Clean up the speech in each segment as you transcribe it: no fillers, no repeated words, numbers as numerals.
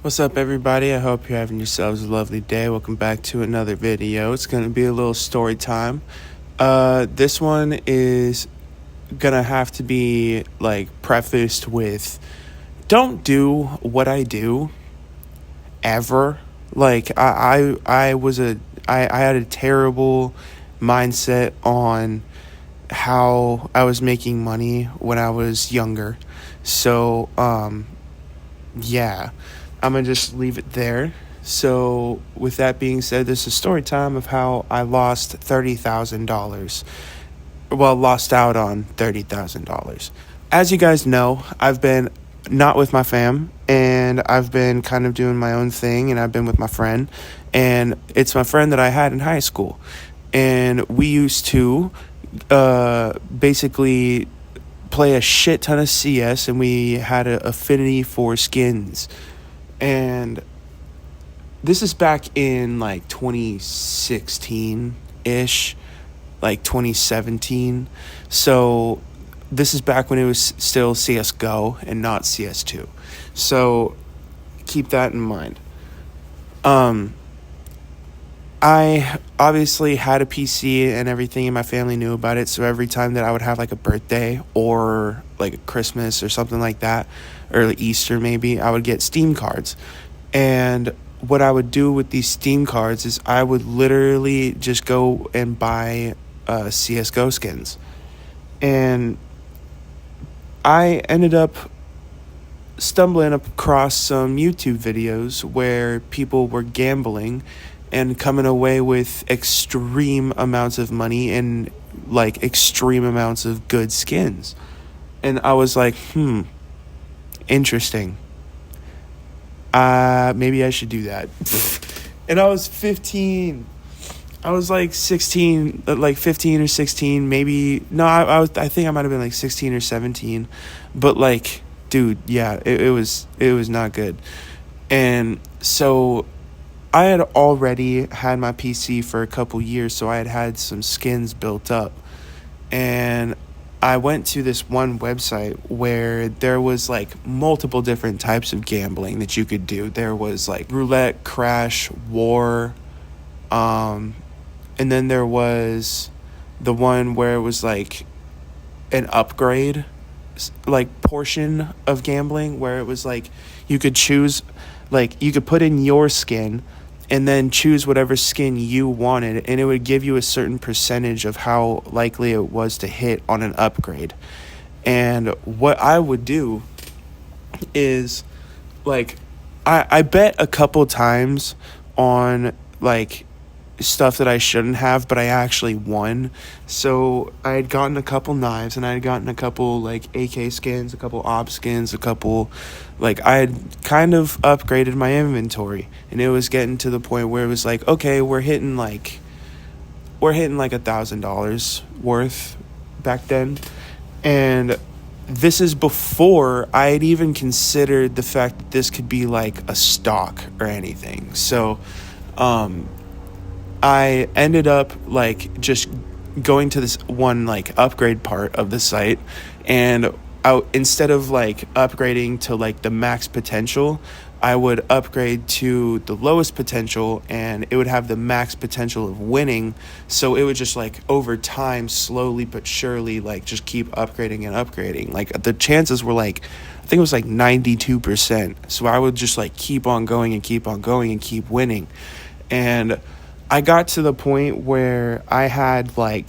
What's up, everybody? I hope you're having yourselves a lovely day. Welcome back to another video. It's going to be a little story time. This one is going to have to be prefaced with don't do what I do ever. I had a terrible mindset on how I was making money when I was younger. So, yeah, I'm going to just leave it there. So, with that being said, this is story time of how I lost $30,000. Well, lost out on $30,000. As you guys know, I've been not with my fam, and I've been kind of doing my own thing, and I've been with my friend, and it's my friend that I had in high school. And we used to basically play a shit ton of CS, and we had an affinity for skins. And this is back in 2016-ish, 2017. So this is back when it was still CSGO and not CS2. So keep that in mind. I obviously had a PC and everything, and my family knew about it. So every time that I would have a birthday or a Christmas or something like that, or Easter maybe, I would get Steam cards. And what I would do with these Steam cards is I would literally just go and buy CSGO skins. And I ended up stumbling across some YouTube videos where people were gambling and coming away with extreme amounts of money and extreme amounts of good skins. And I was like, interesting. Maybe I should do that. And I was 15. I was 16, 15 or 16, maybe. No, I think I might have been 16 or 17. But dude, yeah, it was not good. And so I had already had my PC for a couple years, so I had some skins built up. And I went to this one website where there was multiple different types of gambling that you could do. There was roulette, crash, war, and then there was the one where it was an upgrade portion of gambling, where it was you could choose, you could put in your skin and then choose whatever skin you wanted, and it would give you a certain percentage of how likely it was to hit on an upgrade. And what I would do is I bet a couple times on stuff that I shouldn't have, but I actually won. So I had gotten a couple knives, and I had gotten a couple AK skins, a couple op skins, a couple I had kind of upgraded my inventory, and it was getting to the point where it was okay, we're hitting $1,000 worth back then. And this is before I had even considered the fact that this could be a stock or anything. So I ended up just going to this one upgrade part of the site, and instead of upgrading to the max potential, I would upgrade to the lowest potential, and it would have the max potential of winning. So it would just over time, slowly but surely, just keep upgrading and upgrading. The chances were I think it was 92%. So I would just keep on going and keep on going and keep winning. And I got to the point where I had I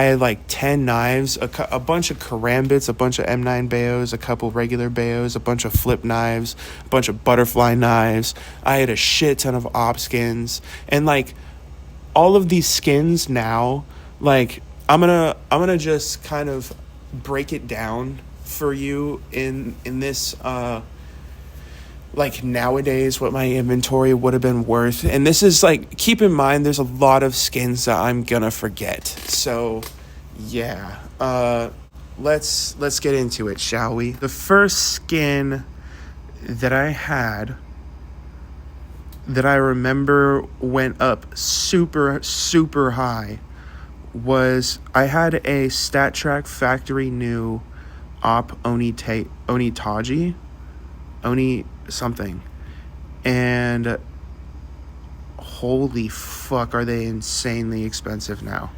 had 10 knives, a bunch of karambits, a bunch of M9 Bayos, a couple regular Bayos, a bunch of flip knives, a bunch of butterfly knives. I had a shit ton of op skins, and all of these skins now, I'm gonna just kind of break it down for you in this nowadays what my inventory would have been worth. And this is keep in mind, there's a lot of skins that I'm gonna forget. So yeah, let's get into it, shall we? The first skin that I had that I remember went up super high was I had a StatTrak Factory New Op Onitaji. something. And holy fuck, are they insanely expensive now.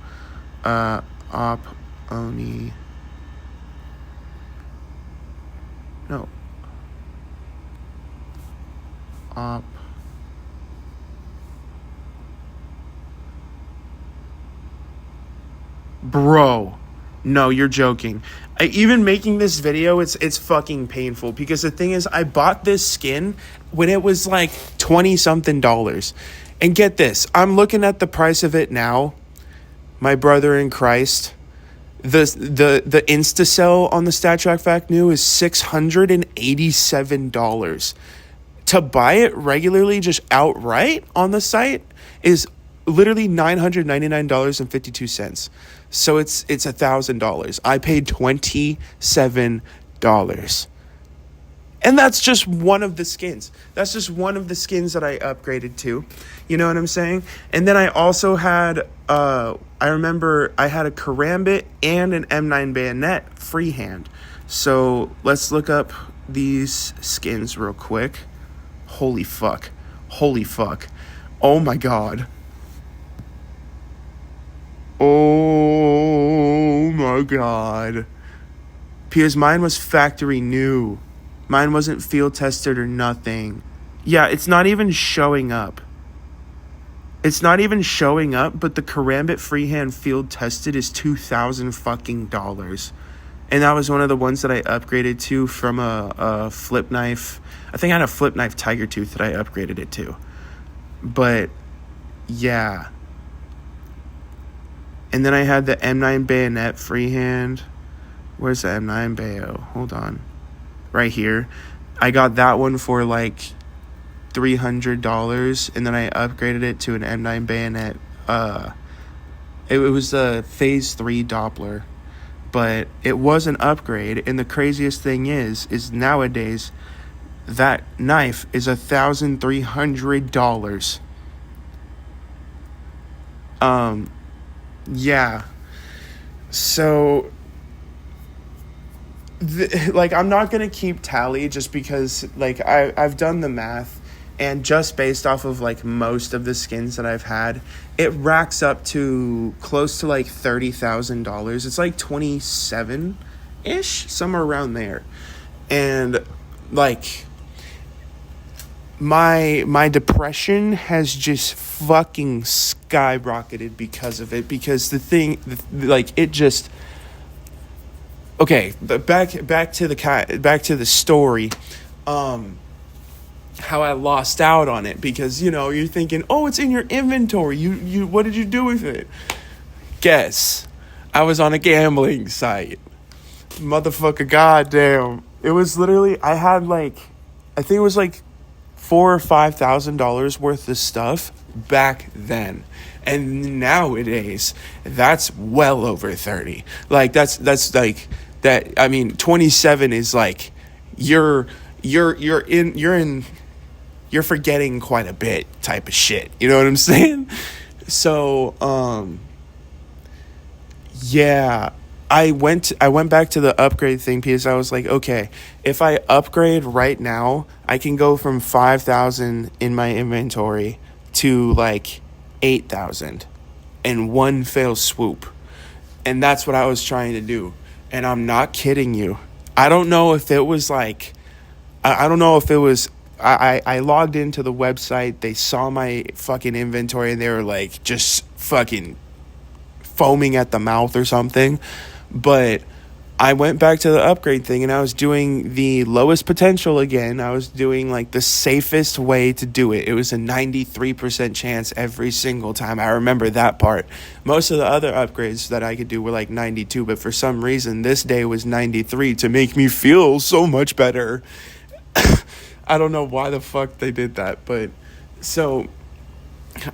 Op Oni. No. Op. Bro. No, you're joking. Even making this video, it's fucking painful, because the thing is, I bought this skin when it was like $20-something. And get this, I'm looking at the price of it now. My brother in Christ, the Instacell on the StatTrak Fact New is $687. To buy it regularly, just outright on the site, is literally $999.52. So it's $1,000. I paid $27. And that's just one of the skins. That's just one of the skins that I upgraded to. You know what I'm saying? And then I also had, I remember I had a Karambit and an M9 bayonet freehand. So let's look up these skins real quick. Holy fuck. Holy fuck. Oh my god. Oh my god. Because mine was factory new. Mine wasn't field tested or nothing. Yeah, it's not even showing up. It's not even showing up, but the Karambit freehand field tested is $2,000 fucking dollars. And that was one of the ones that I upgraded to from a flip knife. I think I had a flip knife Tiger Tooth that I upgraded it to. But yeah. And then I had the M9 bayonet freehand. Where's the M9 bayo? Hold on. Right here. I got that one for like $300, and then I upgraded it to an M9 bayonet. It was a phase 3 Doppler, but it was an upgrade. And the craziest thing is nowadays that knife is $1,300. Yeah. So like, I'm not gonna keep tally, just because like I've done the math, and just based off of like most of the skins that I've had, it racks up to close to like $30,000. It's like 27-ish, somewhere around there. And like my depression has just fucking skyrocketed because of it, because the thing, like, it just, okay, back to the story, how I lost out on it, because, you know, you're thinking, oh, it's in your inventory, you what did you do with it? Guess, I was on a gambling site, motherfucker. Goddamn, it was literally, I had like, I think it was like $4,000 or $5,000 worth of stuff back then. And nowadays, that's well over 30. Like, that's like that. I mean, 27 is like you're forgetting quite a bit type of shit. You know what I'm saying? So, yeah, I went back to the upgrade thing, because I was like, okay, if I upgrade right now, I can go from 5,000 in my inventory to like 8,000 in one fell swoop. And that's what I was trying to do. And I'm not kidding you. I don't know if it was like, I don't know if it was, I logged into the website, they saw my fucking inventory, and they were like just fucking foaming at the mouth or something. But I went back to the upgrade thing, and I was doing the lowest potential again. I was doing like the safest way to do it. It was a 93% chance every single time. I remember that part. Most of the other upgrades that I could do were like 92, but for some reason this day was 93 to make me feel so much better. I don't know why the fuck they did that, but so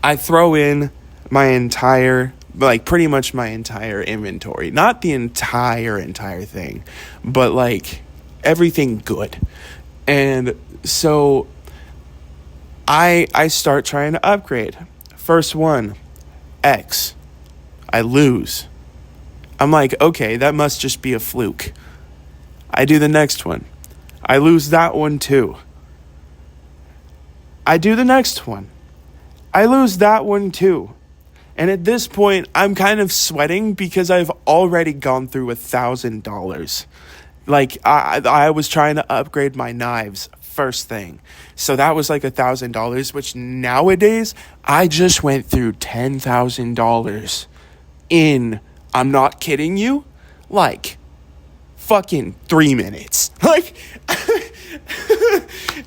I throw in my entire, like, pretty much my entire inventory. Not the entire thing, but like everything good. And so I start trying to upgrade. First one, X. I lose. I'm like, okay, that must just be a fluke. I do the next one. I lose that one too. I do the next one. I lose that one too. And at this point, I'm kind of sweating because I've already gone through $1,000. Like, I was trying to upgrade my knives first thing. So that was like $1,000, which nowadays, I just went through $10,000 in, I'm not kidding you, like, fucking 3 minutes. Like,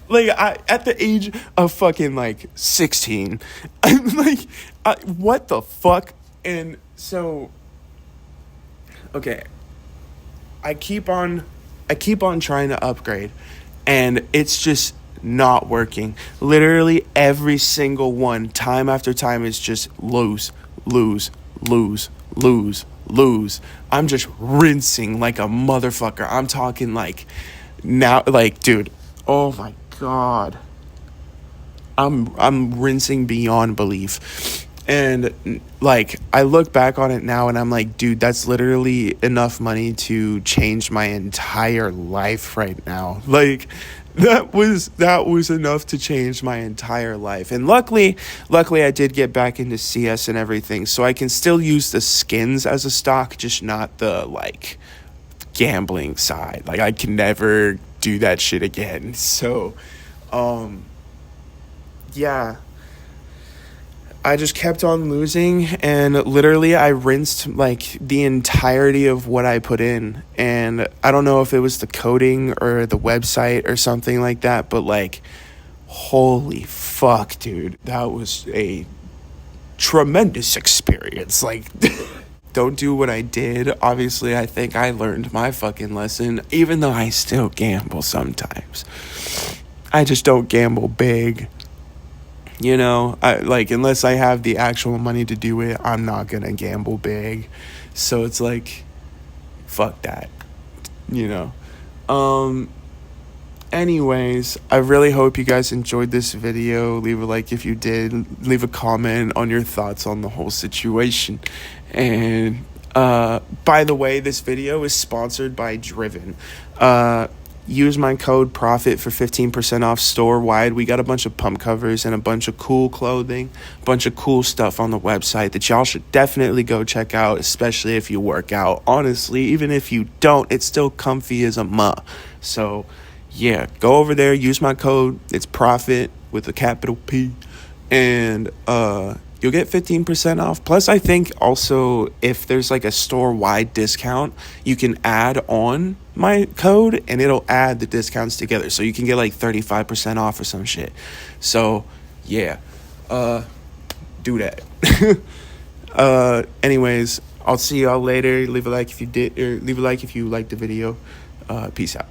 like at the age of fucking like 16, I'm like, what the fuck? And so, okay, I keep on trying to upgrade, and it's just not working. Literally every single one, time after time, is just lose. I'm just rinsing like a motherfucker. I'm talking like now, like, dude, oh my god, I'm rinsing beyond belief. And like, I look back on it now and I'm like, dude, that's literally enough money to change my entire life right now. Like, that was enough to change my entire life. And luckily I did get back into CS and everything, so I can still use the skins as a stock, just not the like gambling side. Like, I can never do that shit again. So yeah, I just kept on losing, and literally I rinsed like the entirety of what I put in. And I don't know if it was the coding or the website or something like that, but like, holy fuck, dude, that was a tremendous experience. Like, don't do what I did. Obviously, I think I learned my fucking lesson, even though I still gamble sometimes. I just don't gamble big. You know, I like, unless I have the actual money to do it, I'm not gonna gamble big. So it's like, fuck that, you know. Anyways, I really hope you guys enjoyed this video. Leave a like if you did. Leave a comment on your thoughts on the whole situation. And by the way, this video is sponsored by Driven. Use my code PROFIT for 15% off store-wide. We got a bunch of pump covers and a bunch of cool clothing, a bunch of cool stuff on the website that y'all should definitely go check out, especially if you work out. Honestly, even if you don't, it's still comfy as a muh. So, yeah, go over there, use my code. It's PROFIT with a capital P. And you'll get 15% off. Plus, I think also if there's like a store-wide discount, you can add on my code and it'll add the discounts together. So you can get like 35% off or some shit. So, yeah. Do that. Anyways, I'll see y'all later. Leave a like if you did, or leave a like if you liked the video. Peace out.